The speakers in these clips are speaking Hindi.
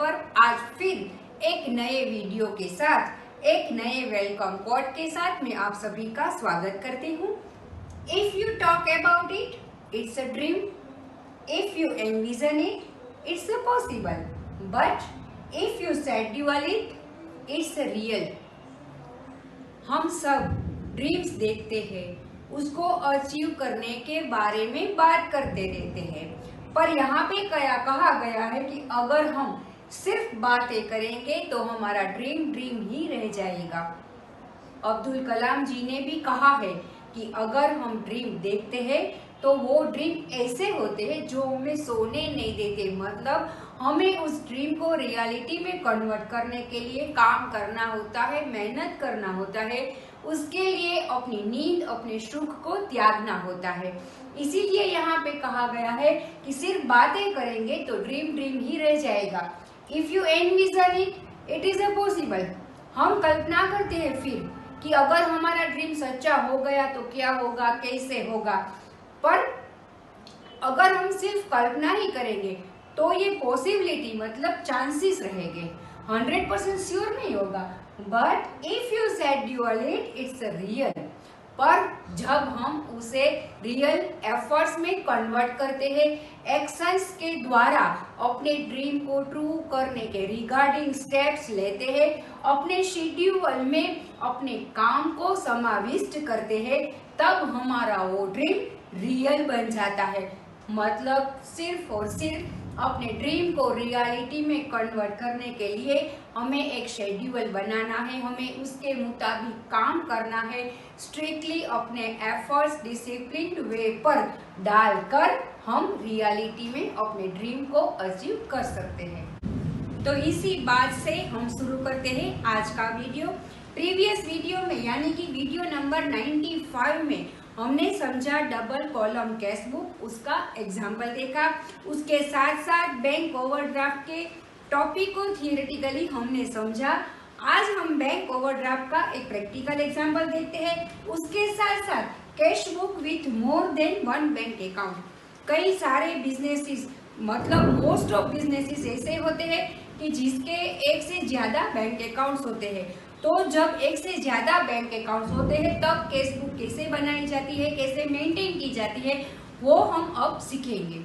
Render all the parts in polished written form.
पर आज फिर एक नए वीडियो के साथ, एक नए वेलकम कोट के साथ मैं आप सभी का स्वागत करती हूँ। If you talk about it, it's a dream. If you envision it, it's a possible. But if you schedule it, it's a real. हम सब ड्रीम्स देखते हैं, उसको अचीव करने के बारे में बात करते रहते हैं, पर यहाँ पे क्या कहा गया है कि अगर हम सिर्फ बातें करेंगे तो हमारा ड्रीम ड्रीम ही रह जाएगा। अब्दुल कलाम जी ने भी कहा है कि अगर हम ड्रीम देखते हैं तो वो ड्रीम ऐसे होते हैं जो हमें सोने नहीं देते। मतलब हमें उस ड्रीम को रियलिटी में कन्वर्ट करने के लिए काम करना होता है, मेहनत करना होता है, उसके लिए अपनी नींद, अपने सुख को त्यागना होता है। इसीलिए यहाँ पे कहा गया है कि सिर्फ बातें करेंगे तो ड्रीम ड्रीम ही रह जाएगा। If you envision it, it is a possible. हम कल्पना करते हैं फिर कि अगर हमारा ड्रीम सच्चा हो गया तो क्या होगा, कैसे होगा। पर अगर हम सिर्फ कल्पना ही करेंगे तो ये पॉसिबिलिटी मतलब चांसेस रहेंगे, 100% श्योर नहीं होगा। But if you schedule it, it's real. पर जब हम उसे रियल एफर्ट्स में कन्वर्ट करते हैं, एक्शंस के द्वारा अपने ड्रीम को ट्रू करने के रिगार्डिंग स्टेप्स लेते हैं, अपने शेड्यूल में अपने काम को समाविष्ट करते हैं, तब हमारा वो ड्रीम रियल बन जाता है। मतलब सिर्फ और सिर्फ अपने ड्रीम को रियलिटी में कन्वर्ट करने के लिए हमें एक शेड्यूल बनाना है, हमें उसके मुताबिक काम करना है, स्ट्रिक्टली अपने एफर्ट्स डिसिप्लिन्ड वे पर डालकर हम रियलिटी में अपने ड्रीम को अचीव कर सकते हैं। तो इसी बात से हम शुरू करते हैं आज का वीडियो। प्रीवियस वीडियो में यानी कि वीडियो नंबर 95 में हमने समझा डबल कॉलम कैश बुक, उसका एग्जाम्पल देखा। उसके साथ साथ बैंक ओवरड्राफ्ट के टॉपिक को थियोरेटिकली हमने समझा। आज हम बैंक ओवरड्राफ्ट का एक प्रैक्टिकल एग्जाम्पल देखते हैं। उसके साथ साथ cash book with more than one bank account. कई सारे बिजनेसेस मतलब मोस्ट ऑफ बिजनेसेस ऐसे होते हैं कि जिसके एक से ज्यादा बैंक अकाउंट्स होते हैं। तो जब एक से ज्यादा बैंक अकाउंट्स होते हैं तब कैश बुक कैसे बनाई जाती है, कैसे मेंटेन की जाती है, वो हम अब सीखेंगे।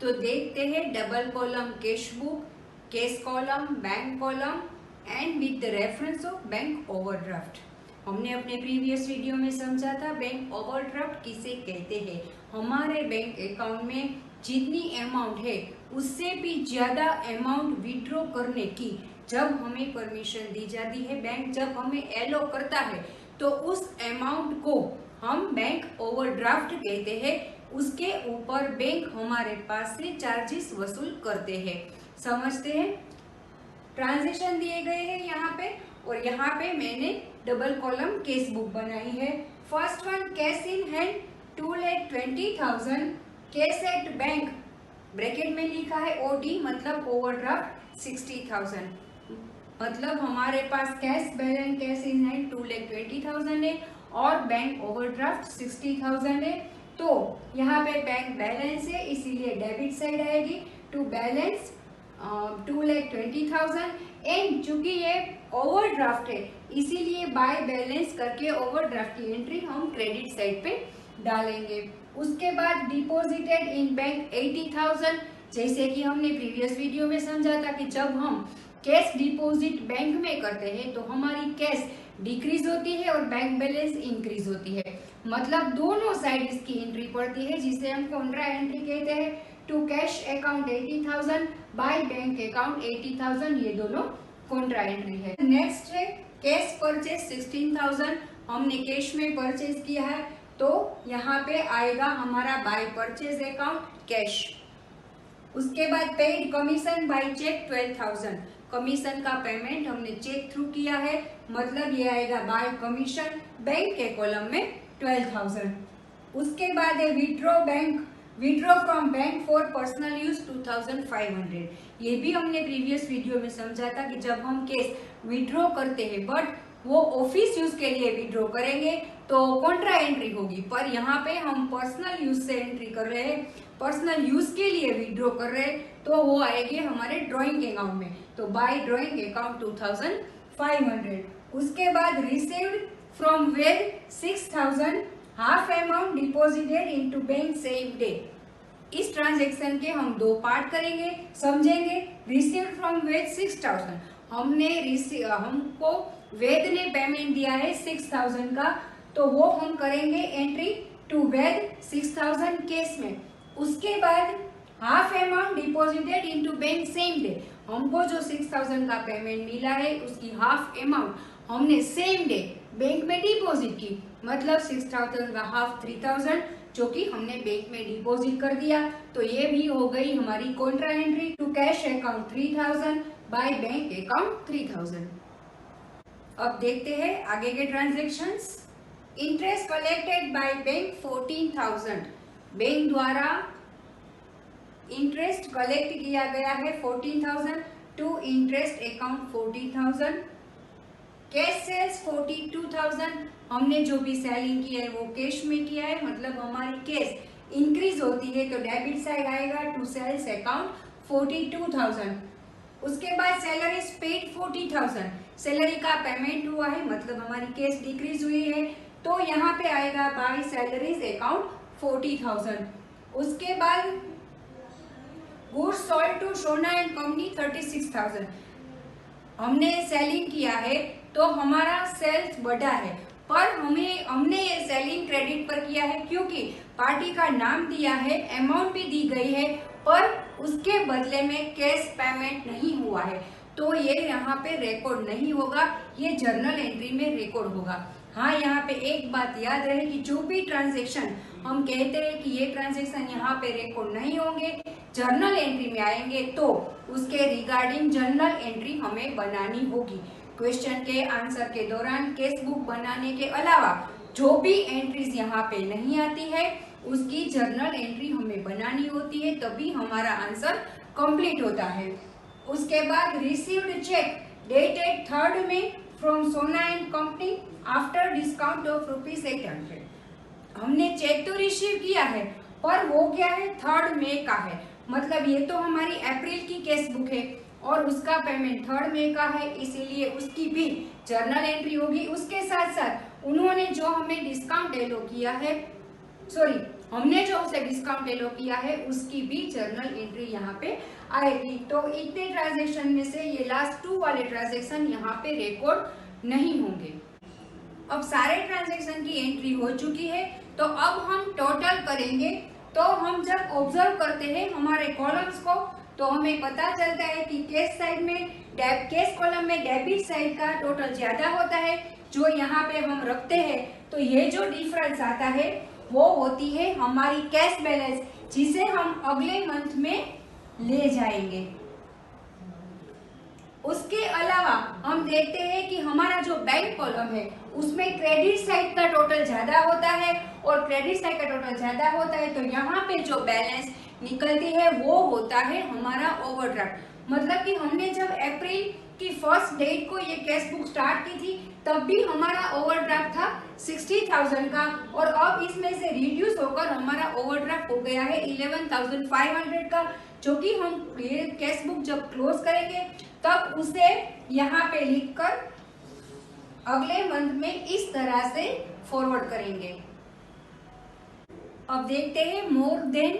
तो देखते हैं double column cash book, cash column, bank column and with the reference of bank overdraft. हमने अपने प्रीवियस वीडियो में समझा था बैंक ओवरड्राफ्ट किसे कहते हैं। हमारे बैंक अकाउंट में जितनी अमाउंट है उससे भी ज्यादा अमाउंट विड्रॉ करने की जब हमें परमिशन दी जाती है, बैंक जब हमें एलो करता है तो उस अमाउंट को हम बैंक ओवरड्राफ्ट कहते हैं। उसके ऊपर बैंक हमारे पास से चार्जेस वसूल करते हैं। समझते हैं? ट्रांजेक्शन दिए गए हैं यहाँ पे, और यहाँ पे मैंने डबल कॉलम केस बुक बनाई है। First one cash in hand 2,20,000, cash at bank bracket में लिखा है ओडी मतलब ओवरड्राफ्ट 60,000। मतलब हमारे पास cash balance cash in hand 2,20,000 है और बैंक ओवरड्राफ्ट 60,000 है। तो यहाँ पे बैंक बैलेंस है इसीलिए डेबिट साइड आएगी टू बैलेंस 2,20,000 एंड चूंकि ये ओवरड्राफ्ट है इसीलिए बाय बैलेंस करके ओवरड्राफ्ट की एंट्री हम क्रेडिट साइड पे डालेंगे। उसके बाद डिपॉजिटेड इन बैंक 80,000। जैसे कि हमने प्रीवियस वीडियो में समझा था कि जब हम कैश डिपॉजिट बैंक में करते हैं तो हमारी कैश डिक्रीज होती है और बैंक बैलेंस इंक्रीज होती है। मतलब दोनों साइड इसकी एंट्री पड़ती है जिसे हम कॉन्ट्रा एंट्री कहते हैं। To cash account 80,000 by bank account 80,000, ये दोनों कॉन्ट्रा एंट्री है। नेक्स्ट है कैश परचेज 16,000। हमने कैश में परचेज किया है तो यहाँ पे आएगा हमारा बाय परचेज अकाउंट कैश। उसके बाद paid commission by cheque 12,000। Commission का पेमेंट हमने चेक थ्रू किया है, मतलब ये आएगा बाय कमीशन बैंक के कॉलम में 12,000। उसके बाद है withdraw from bank for personal use 2,500। ये भी हमने प्रीवियस वीडियो में समझा था कि जब हम कैश विड्रॉ करते हैं बट वो ऑफिस यूज के लिए विड्रॉ करेंगे तो कॉन्ट्रा एंट्री होगी, पर यहाँ पे हम पर्सनल यूज से एंट्री कर रहे हैं, पर्सनल यूज के लिए विड्रॉ कर रहे हैं तो वो आएगी हमारे ड्रॉइंग अकाउंट में। तो बाय ड्रॉइंग अकाउंट 2500। उसके बाद received from Ved 6000, half amount deposited into bank same day. इस ट्रांजैक्शन के हम दो पार्ट करेंगे, समझेंगे। रिसीव्ड फ्रॉम वेद 6000, हमको वेद ने पेमेंट दिया है 6000 का, तो वो हम करेंगे एंट्री टू वेद 6000 कैश में। उसके बाद half amount deposited into bank same day, हमको जो 6000 का पेमेंट मिला है उसकी हाफ अमाउंट हमने सेम डे बैंक में डिपॉजिट की, मतलब 6000 का हाफ 3000 जो कि हमने बैंक में डिपॉजिट कर दिया। तो ये भी हो गई हमारी contra entry to cash account 3000 by bank account 3000। अब देखते हैं आगे के transactions. Interest collected by bank 14000, bank द्वारा इंटरेस्ट कलेक्ट किया गया है 14000 to interest account 40000। Cash sales 42000, हमने जो भी सेलिंग किया है वो कैश में किया है, मतलब हमारी कैश इंक्रीज होती है तो डेबिट साइड आएगा टू सेल्स अकाउंट 42000। उसके बाद सैलरीज पेड 40000, सैलरी का पेमेंट हुआ है मतलब हमारी कैश डिक्रीज हुई है तो यहाँ पे आएगा बाय सैलरीज अकाउंट 40000। उसके बाद गुड्स सोल्ड टू सोना एंड कंपनी 36000, हमने सेलिंग किया है तो हमारा सेल्स बढ़ा है, पर हमने ये सेलिंग क्रेडिट पर किया है क्योंकि पार्टी का नाम दिया है, अमाउंट भी दी गई है, पर उसके बदले में कैश पेमेंट नहीं हुआ है तो ये यहाँ पे रिकॉर्ड नहीं होगा, ये जर्नल एंट्री में रिकॉर्ड होगा। हाँ, यहाँ पे एक बात याद रहे कि जो भी ट्रांजैक्शन हम कहते हैं कि ये ट्रांजैक्शन यहाँ पे रिकॉर्ड नहीं होंगे, जर्नल एंट्री में आएंगे तो उसके रिगार्डिंग जर्नल एंट्री हमें बनानी होगी। क्वेश्चन के आंसर के दौरान कैश बुक बनाने के अलावा जो भी एंट्रीज यहाँ पे नहीं आती है उसकी जर्नल एंट्री हमें बनानी होती है, तभी हमारा आंसर कंप्लीट होता है। उसके बाद रिसीव्ड चेक डेटेड 3rd में फ्रॉम सोना and company after discount of ₹800, हमने चेक तो रिसीव किया है पर वो क्या है 3rd मई का है, मतलब ये तो हमारी अप्रैल की कैश बुक है और उसका पेमेंट 3rd मई का है, इसीलिए उसकी भी जर्नल एंट्री होगी। उसके साथ साथ उन्होंने जो हमें डिस्काउंट एलो किया है, हमने जो उसे डिस्काउंट एलो किया है उसकी भी जर्नल एंट्री यहाँ पे आएगी। तो इतने ट्रांजैक्शन में से ये लास्ट 2 वाले ट्रांजैक्शन यहाँ पे रिकॉर्ड नहीं होंगे। अब सारे ट्रांजैक्शन की एंट्री हो चुकी है तो अब हम टोटल करेंगे। तो हम जब ऑब्जर्व करते हैं हमारे कॉलम्स को तो हमें पता चलता है कि कैश साइड में कैश कॉलम में डेबिट साइड का टोटल ज्यादा होता है जो यहाँ पे हम रखते हैं, तो ये जो डिफरेंस आता है वो होती है हमारी कैश बैलेंस, जिसे हम अगले मंथ में ले जाएंगे। उसके अलावा हम देखते हैं कि हमारा जो बैंक कॉलम है उसमें क्रेडिट साइड का टोटल ज्यादा होता है और क्रेडिट साइड का टोटल ज्यादा होता है तो यहाँ पे जो बैलेंस निकलती है वो होता है हमारा ओवरड्राफ्ट। मतलब कि हमने जब अप्रैल की 1st डेट को ये कैश बुक स्टार्ट की थी तब भी हमारा ओवरड्राफ्ट था 60,000 का और अब इसमें से रिड्यूस होकर हमारा ओवरड्राफ्ट हो गया है 11,500 का, जो कि हम ये कैश बुक जब क्लोज करेंगे तब उसे यहाँ पे लिखकर अगले मंथ में इस तरह से फॉरवर्ड करेंगे। अब देखते हैं मोर देन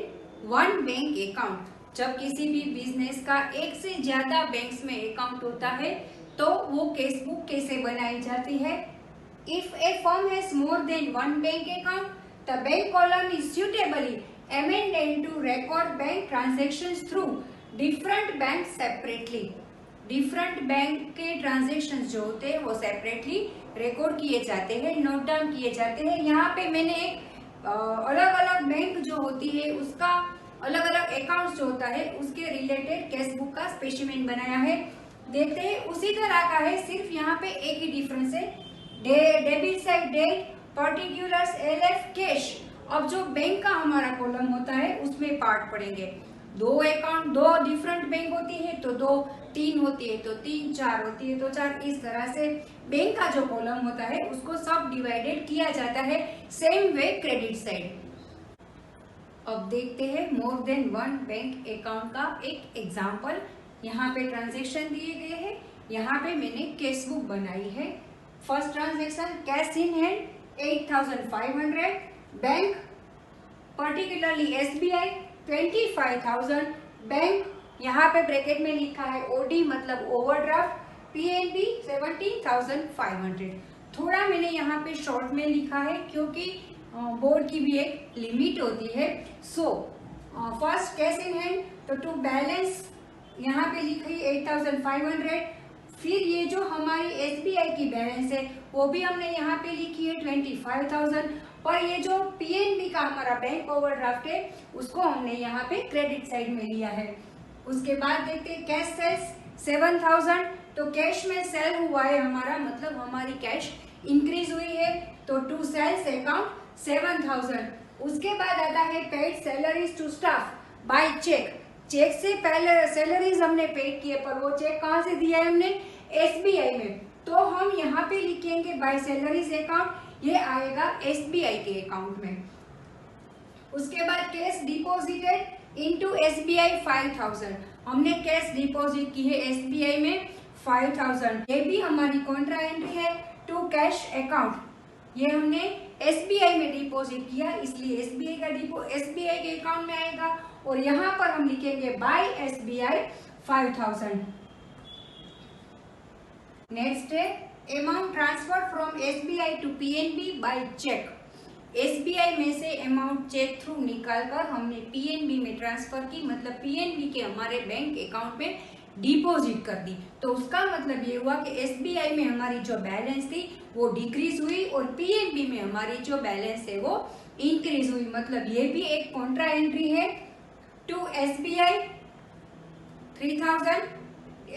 1 बैंक अकाउंट। जब किसी भी बिजनेस का एक से ज्यादा बैंक्स में अकाउंट होता है तो वो कैश बुक कैसे बनाई जाती है। If A firm has more than 1 bank account, the bank column is suitably amended to record bank transactions through different banks separately। Different bank के ट्रांजेक्शन जो होते हैं वो सेपरेटली रिकॉर्ड किए जाते हैं, नोट डाउन किए जाते हैं। यहाँ पे मैंने एक अलग अलग बैंक जो होती है उसका अलग अलग अकाउंट जो होता है उसके रिलेटेड कैश बुक का स्पेसिमेन बनाया है। देखते हैं उसी तरह का है, सिर्फ यहाँ पे एक ही डिफरेंस है, debit side date particulars LF cash. अब जो बैंक का हमारा कॉलम होता है उसमें पार्ट पढ़ेंगे। दो अकाउंट, दो डिफरेंट बैंक होती है तो दो, तीन होती है तो तीन, चार होती है तो चार, इस तरह से बैंक का जो कॉलम होता है उसको सब डिवाइडेड किया जाता है। Same way credit side. अब देखते हैं more than one bank account का एक एग्जाम्पल। यहाँ पे ट्रांजेक्शन दिए गए हैं, यहाँ पे मैंने कैश बुक बनाई है। First transaction cash in hand 8,500, bank particularly SBI 25,000, bank यहाँ पे ब्रैकेट में लिखा है OD मतलब ओवरड्राफ्ट, PNB 17,500। थोड़ा मैंने यहाँ पे शॉर्ट में लिखा है क्योंकि बोर्ड की भी एक लिमिट होती है। So first cash in hand, तो टू बैलेंस यहाँ पे लिखी 8,500। फिर ये जो हमारी SBI की बैलेंस है वो भी हमने यहाँ पे लिखी है 25,000, पर ये जो PNB का हमारा बैंक ओवरड्राफ्ट है उसको हमने यहाँ पे क्रेडिट साइड में लिया है। उसके बाद देखते हैं कैश सेल्स 7,000, तो कैश में सेल हुआ है हमारा, मतलब हमारी कैश इंक्रीज हुई है, तो टू सेल्स अकाउंट 7,000। उसके बाद आता है paid salaries to staff by cheque. Cheque से पहले सैलरीज हमने पेड किए, पर वो चेक कहाँ से दिया है हमने, SBI में, तो हम यहाँ पे लिखेंगे बाय सैलरीज अकाउंट, ये आएगा SBI के अकाउंट में। उसके बाद कैश डिपॉजिटेड इनटू SBI 5,000, हमने कैश डिपॉजिट की है SBI में 5,000, ये भी हमारी कॉन्ट्रा एंट्री है टू कैश अकाउंट, ये हमने SBI में डिपॉजिट किया इसलिए SBI के अकाउंट में आएगा, और यहाँ पर हम लिखेंगे बाय SBI 5,000। नेक्स्ट है amount transfer from SBI to PNB by cheque. SBI में से अमाउंट चेक थ्रू निकालकर हमने PNB में ट्रांसफर की, मतलब PNB के हमारे बैंक अकाउंट में डिपॉजिट कर दी, तो उसका मतलब ये हुआ कि SBI में हमारी जो बैलेंस थी वो डिक्रीज हुई और PNB में हमारी जो बैलेंस है वो इंक्रीज हुई, मतलब ये भी एक कॉन्ट्रा एंट्री है टू SBI 3,000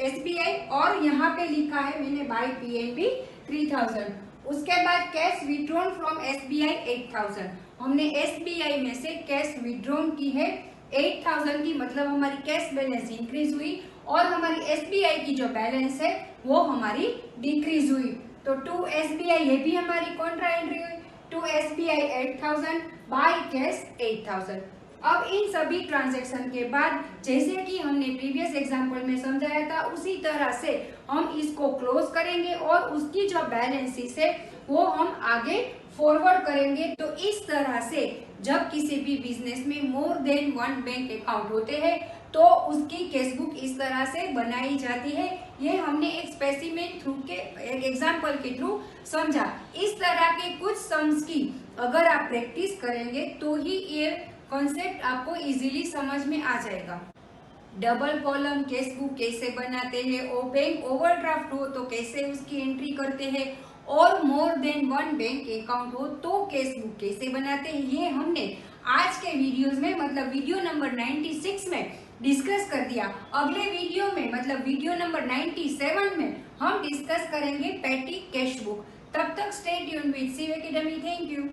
SBI, और यहाँ पे लिखा है मैंने बाय PNB 3,000। उसके बाद कैश विड्रॉन फ्रॉम SBI 8,000, हमने SBI में से कैश विड्रॉन की है 8,000 की, मतलब हमारी कैश बैलेंस इंक्रीज हुई और हमारी SBI की जो बैलेंस है वो हमारी डिक्रीज हुई, तो टू SBI ये भी हमारी कॉन्ट्रा एंट्री हुई, टू SBI 8,000 बाय कैश 8,000। अब इन सभी ट्रांजैक्शन के बाद जैसे कि हमने प्रीवियस एग्जांपल में समझाया था उसी तरह से हम इसको क्लोज करेंगे और उसकी जो बैलेंसेस है वो हम आगे फॉरवर्ड करेंगे। तो इस तरह से जब किसी भी बिजनेस में more than one bank account होते हैं तो उसकी कैश बुक इस तरह से बनाई जाती है। ये हमने एक स्पेसिमेन थ्रू के एक एग्जांपल के थ्रू समझा। इस तरह के कुछ सम्स की अगर आप प्रैक्टिस करेंगे तो ही ये कॉन्सेप्ट आपको इजीली समझ में आ जाएगा। डबल कॉलम कैश बुक कैसे बनाते हैं और बैंक ओवरड्राफ्ट हो तो कैसे उसकी एंट्री करते हैं और more than one bank account हो तो कैश बुक कैसे बनाते हैं, ये हमने आज के वीडियोस में मतलब वीडियो नंबर 96 में डिस्कस कर दिया। अगले वीडियो में मतलब वीडियो नंबर 97 में हम डिस्कस करेंगे पैटी कैश बुक। तब तक स्टे ट्यून्ड विद सीव एकेडमी। Thank you.